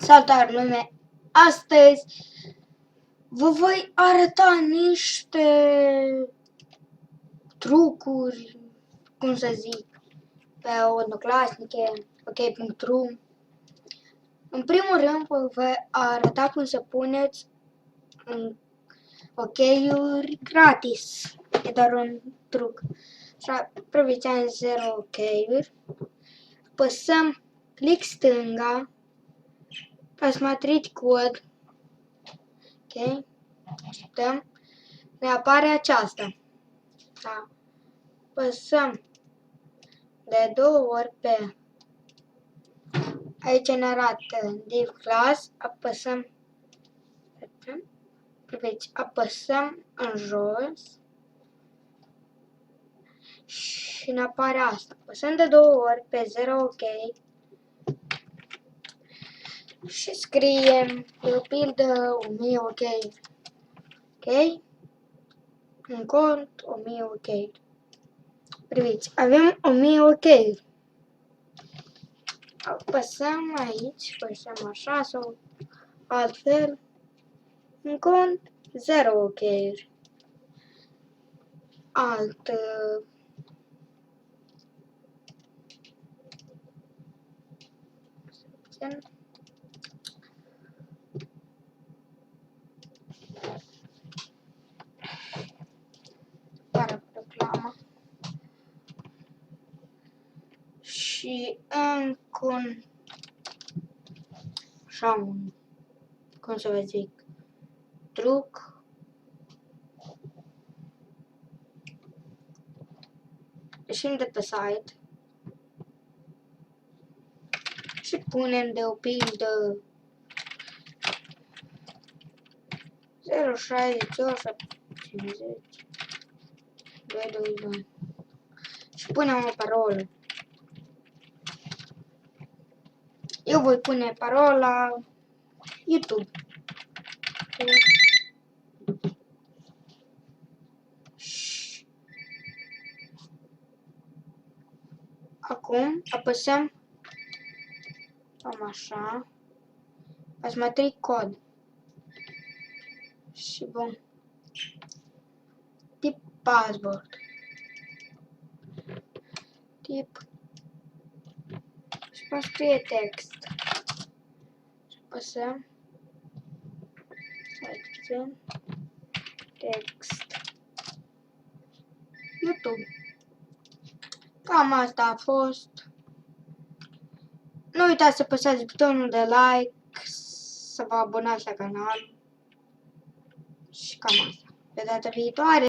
Salutare lume! Astăzi vă voi arăta niște trucuri, cum să zic, pe Odnoclasnice, ok.ru. În primul rând vă voi arăta cum să puneți ok-uri gratis. E doar un truc. Așa, priviți 0 ok-uri. Apăsăm click stânga. Asmatrit cod. Ok. Așteptăm. Ne apare aceasta. Da. Apăsăm de 2 ori pe. Aici ne arată div class. Apăsăm. Priviți, apăsăm în jos. Și ne apare asta. Apăsăm de 2 ori pe 0 ok. Și scriem, de pildă, 1000 ok. Ok? Un cont, 1000 ok. Priviți, avem 1000 ok. Apăsăm aici, apăsăm așa sau altfel. Un cont, 0 ok. Alt. Para reclamă. Și încă un, așa un, cum să vă zic, truc. Ieșim de pe site și punem de o pildă 068 50 222 și punem o parolă. Eu voi pune parola YouTube. Acum apăsăm cam așa. Asmatrit cod. Și bun. Tip password. Tip. Și vom scrie text. Și apăsăm. Text. YouTube. Cam asta a fost. Nu uitați să apăsați butonul de like, să vă abonați la canal și cam asta. Pe data viitoare!